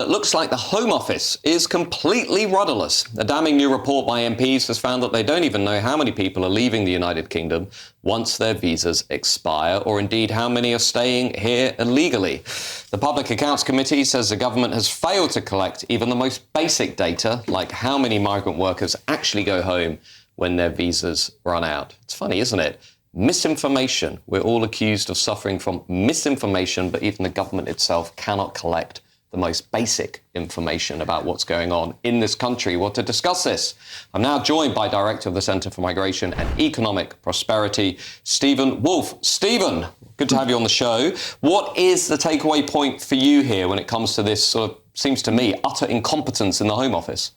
it looks like the Home Office is completely rudderless. A damning new report by MPs has found that they don't even know how many people are leaving the United Kingdom once their visas expire, or indeed how many are staying here illegally. The Public Accounts Committee says the government has failed to collect even the most basic data, like how many migrant workers actually go home when their visas run out. It's funny, isn't it? Misinformation. We're all accused of suffering from misinformation, but even the government itself cannot collect the most basic information about what's going on in this country. Well, to discuss this, I'm now joined by Director of the Centre for Migration and Economic Prosperity, Stephen Wolfe. Stephen, good to have you on the show. What is the takeaway point for you here when it comes to this sort of, seems to me, utter incompetence in the Home Office?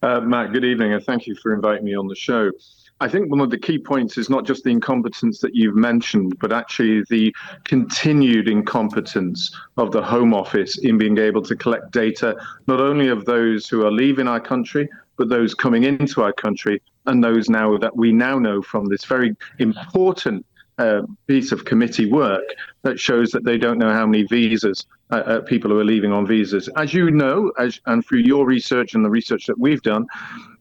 Matt, good evening, and thank you for inviting me on the show. I think one of the key points is not just the incompetence that you've mentioned, but actually the continued incompetence of the Home Office in being able to collect data, not only of those who are leaving our country, but those coming into our country, and those now that we now know from this very important piece of committee work that shows that they don't know how many visas people who are leaving on visas. As you know, and through your research and the research that we've done,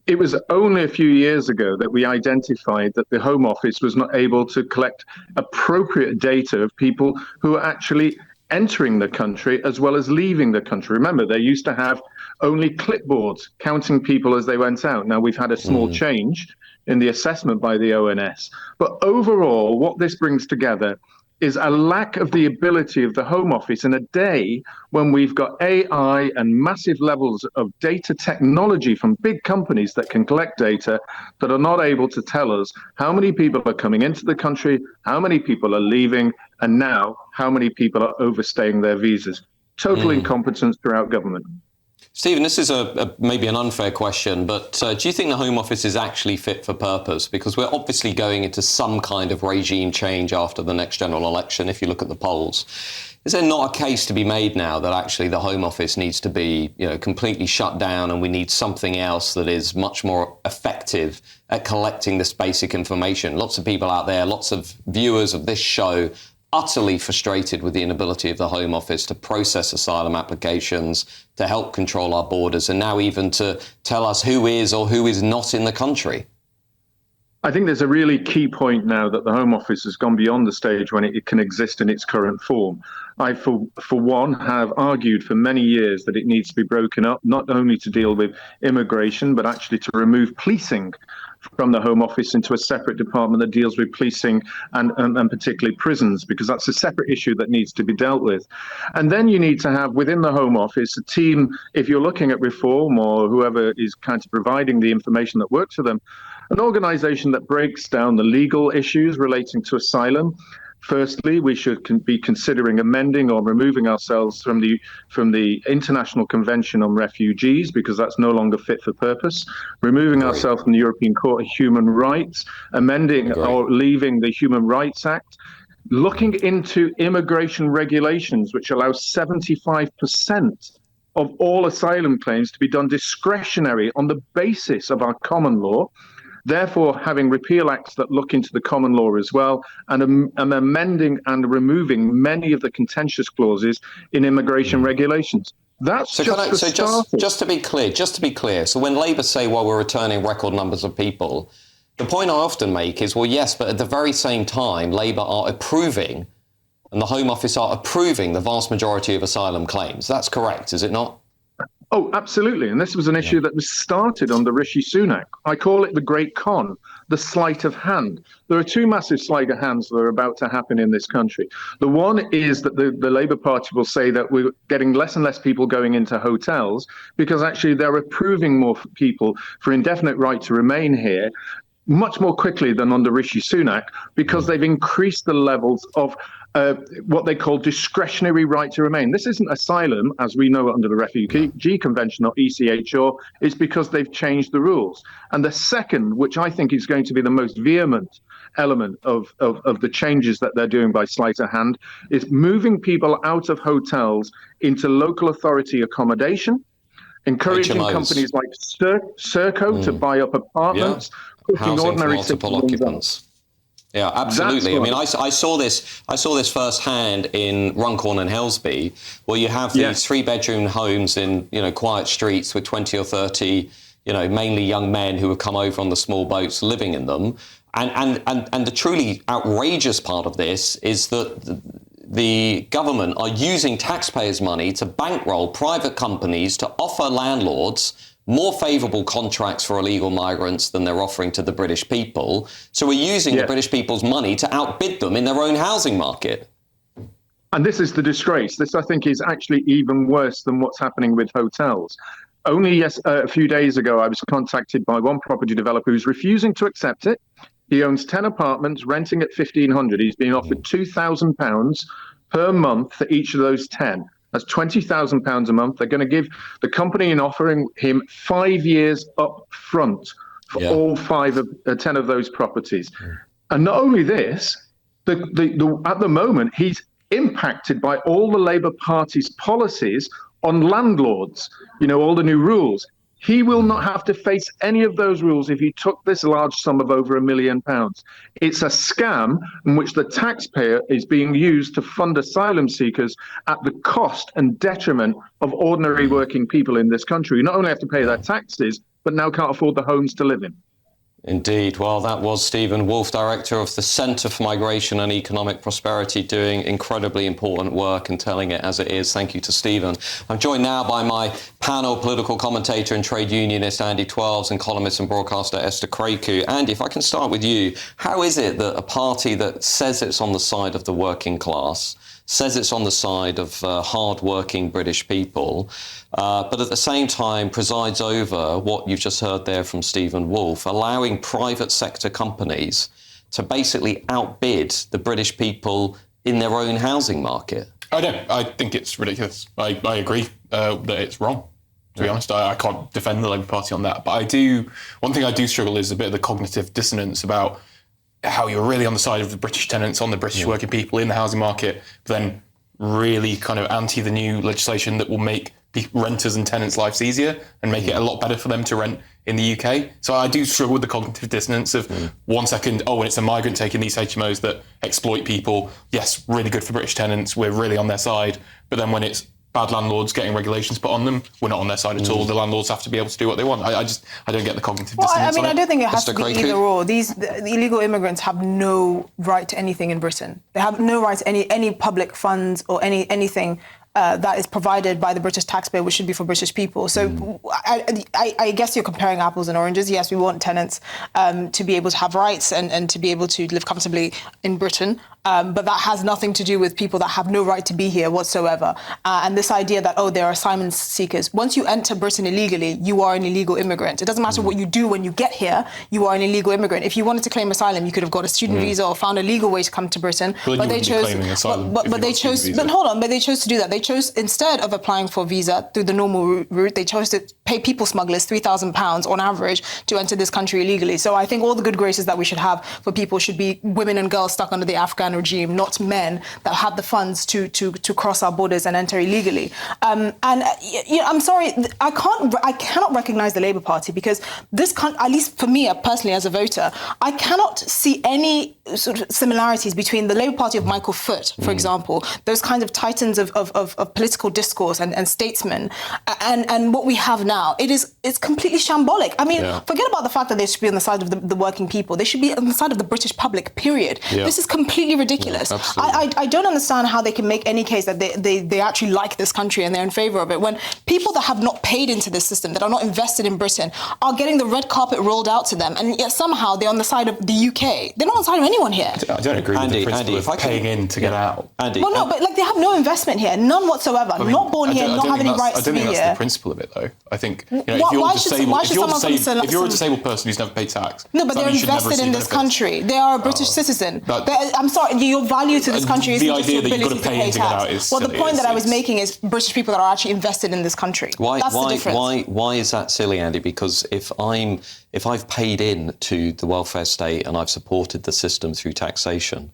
it was only a few years ago that we identified that the Home Office was not able to collect appropriate data of people who are actually entering the country as well as leaving the country. Remember, they used to have only clipboards counting people as they went out. Now we've had a small change in the assessment by the ONS. But overall, what this brings together is a lack of the ability of the Home Office in a day when we've got AI and massive levels of data technology from big companies that can collect data that are not able to tell us how many people are coming into the country, how many people are leaving, and now how many people are overstaying their visas. Total incompetence throughout government. Stephen, this is maybe an unfair question, but do you think the Home Office is actually fit for purpose? Because we're obviously going into some kind of regime change after the next general election, if you look at the polls. Is there not a case to be made now that actually the Home Office needs to be, completely shut down, and we need something else that is much more effective at collecting this basic information? Lots of people out there, lots of viewers of this show, utterly frustrated with the inability of the Home Office to process asylum applications, to help control our borders, and now even to tell us who is or who is not in the country. I think there's a really key point now that the Home Office has gone beyond the stage when it can exist in its current form. I, for one, have argued for many years that it needs to be broken up, not only to deal with immigration, but actually to remove policing from the Home Office into a separate department that deals with policing and particularly prisons, because that's a separate issue that needs to be dealt with. And then you need to have within the Home Office a team, if you're looking at reform or whoever is kind of providing the information that works for them, an organization that breaks down the legal issues relating to asylum. Firstly, we should be considering amending or removing ourselves from the International Convention on Refugees, because that's no longer fit for purpose. Removing ourselves from the European Court of Human Rights, amending or leaving the Human Rights Act, looking into immigration regulations, which allow 75% of all asylum claims to be done discretionary on the basis of our common law. Therefore, having repeal acts that look into the common law as well, and amending and removing many of the contentious clauses in immigration regulations. That's just to be clear. So when Labour say, well, we're returning record numbers of people, the point I often make is, well, yes, but at the very same time, Labour are approving, and the Home Office are approving the vast majority of asylum claims. That's correct, is it not? Oh, absolutely. And this was an issue that was started under Rishi Sunak. I call it the great con, the sleight of hand. There are two massive sleight of hands that are about to happen in this country. The one is that the Labour Party will say that we're getting less and less people going into hotels because actually they're approving more people for indefinite right to remain here much more quickly than under Rishi Sunak, because they've increased the levels of what they call discretionary right to remain. This isn't asylum, as we know it under the Refugee Convention or ECHR, it's because they've changed the rules. And the second, which I think is going to be the most vehement element of the changes that they're doing by sleight of hand, is moving people out of hotels into local authority accommodation, encouraging HMOs. Companies like Serco to buy up apartments, putting housing ordinary for multiple occupants. Yeah, absolutely. I mean, I saw this firsthand in Runcorn and Helsby, where you have these 3-bedroom homes in, quiet streets with 20 or 30, mainly young men who have come over on the small boats living in them. And the truly outrageous part of this is that the government are using taxpayers' money to bankroll private companies to offer landlords more favourable contracts for illegal migrants than they're offering to the British people. So we're using the British people's money to outbid them in their own housing market. And this is the disgrace. This, I think, is actually even worse than what's happening with hotels. Only a few days ago, I was contacted by one property developer who's refusing to accept it. He owns 10 apartments, renting at £1,500. He's being offered £2,000 per month for each of those 10. That's £20,000 a month. They're going to give the company in offering him 5 years up front for all 10 of those properties. And not only this, at the moment, he's impacted by all the Labour Party's policies on landlords, all the new rules. He will not have to face any of those rules if he took this large sum of over £1 million. It's a scam in which the taxpayer is being used to fund asylum seekers at the cost and detriment of ordinary working people in this country who not only have to pay their taxes, but now can't afford the homes to live in. Indeed. Well, that was Stephen Wolfe, Director of the Centre for Migration and Economic Prosperity, doing incredibly important work and telling it as it is. Thank you to Stephen. I'm joined now by my panel, political commentator and trade unionist Andy Twelves and columnist and broadcaster Esther Krakue. Andy, if I can start with you, how is it that a party that says it's on the side of the working class, says it's on the side of hard-working British people, but at the same time presides over what you've just heard there from Stephen Wolfe, allowing private sector companies to basically outbid the British people in their own housing market? I think it's ridiculous. I agree that it's wrong. To be honest, I can't defend the Labour Party on that. But one thing I do struggle is a bit of the cognitive dissonance about how you're really on the side of the British tenants, on the British working people in the housing market, but then really kind of anti the new legislation that will make renters and tenants' lives easier and make it a lot better for them to rent in the UK. So I do struggle with the cognitive dissonance of 1 second, when it's a migrant taking these HMOs that exploit people, yes, really good for British tenants, we're really on their side. But then when it's bad landlords getting regulations put on them, we're not on their side at all. The landlords have to be able to do what they want. I don't get the cognitive dissonance. I don't think it has Mr. to be either or. The illegal immigrants have no right to anything in Britain. They have no right to any public funds or anything that is provided by the British taxpayer, which should be for British people. So I guess you're comparing apples and oranges. Yes, we want tenants to be able to have rights and to be able to live comfortably in Britain. But that has nothing to do with people that have no right to be here whatsoever. And this idea that, they're asylum seekers. Once you enter Britain illegally, you are an illegal immigrant. It doesn't matter what you do when you get here, you are an illegal immigrant. If you wanted to claim asylum, you could have got a student visa or found a legal way to come to Britain. But they chose they chose to do that. They chose, instead of applying for a visa through the normal route, they chose to pay people smugglers £3,000 on average to enter this country illegally. So I think all the good graces that we should have for people should be women and girls stuck under the Afghan regime, not men that have the funds to cross our borders and enter illegally. I'm sorry, I cannot recognise the Labour Party because this, at least for me personally as a voter, I cannot see any sort of similarities between the Labour Party of Michael Foot, for example, those kinds of titans of political discourse and statesmen, and what we have now. It's completely shambolic. I mean, forget about the fact that they should be on the side of the working people. They should be on the side of the British public, period. This is completely ridiculous. I don't understand how they can make any case that they actually like this country and they're in favour of it when people that have not paid into this system, that are not invested in Britain, are getting the red carpet rolled out to them, and yet somehow they're on the side of the UK. They're not on the side of anyone here. I don't agree with the principle of paying in to get out. Andy, well, no, but they have no investment here, none whatsoever. Not born here, not have any rights to be here. I don't think that's the principle of it, though. I think if you're a disabled person who's never paid tax, no, but they're invested in this country. They are a British citizen. I'm sorry, your value to this country is the idea that you've got to pay in to get out is silly. Well, the point that I was making is British people that are actually invested in this country. That's the difference. Why is that silly, Andy? Because if I've paid in to the welfare state and I've supported the system through taxation,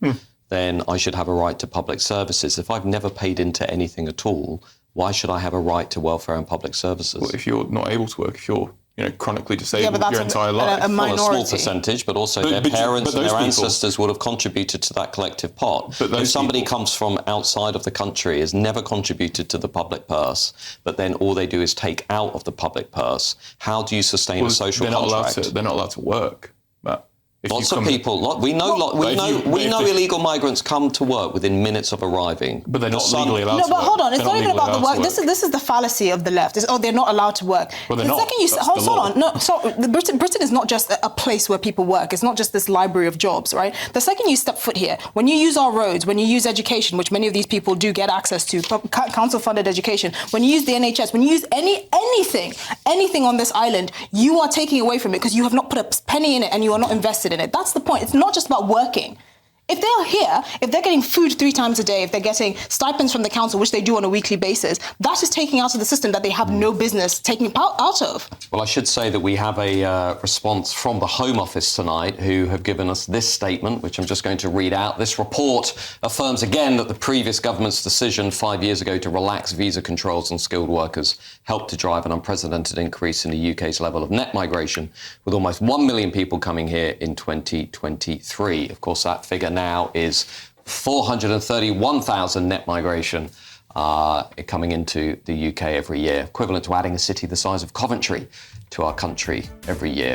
then I should have a right to public services. If I've never paid into anything at all, why should I have a right to welfare and public services? Well, if you're not able to work, if you're chronically disabled but that's your entire life. a Well, a small minority. percentage, but also But- their but parents and those their people- ancestors would have contributed to that collective pot. But those If somebody people- comes from outside of the country, has never contributed to the public purse, but then all they do is take out of the public purse, how do you sustain a social they're not contract? they're not allowed to work. But if Lots you of come- people. We know illegal migrants come to work within minutes of arriving. But they're not Some- legally allowed No, to but work. hold on. It's They're not even legally about the allowed work. to This is the fallacy of the left. They're not allowed to work. Well, they're the not. second you That's hold the law. on, no. So Britain is not just a place where people work. It's not just this library of jobs, right? The second you step foot here, when you use our roads, when you use education, which many of these people do get access to, council-funded education, when you use the NHS, when you use anything on this island, you are taking away from it because you have not put a penny in it and you are not invested in it. That's the point. It's not just about working. If they're here, if they're getting food 3 times a day, if they're getting stipends from the council, which they do on a weekly basis, that is taking out of the system that they have no business taking out of. Well, I should say that we have a response from the Home Office tonight, who have given us this statement, which I'm just going to read out. This report affirms again that the previous government's decision 5 years ago to relax visa controls on skilled workers helped to drive an unprecedented increase in the UK's level of net migration, with almost 1 million people coming here in 2023. Of course, that figure now is 431,000 net migration coming into the UK every year, equivalent to adding a city the size of Coventry to our country every year.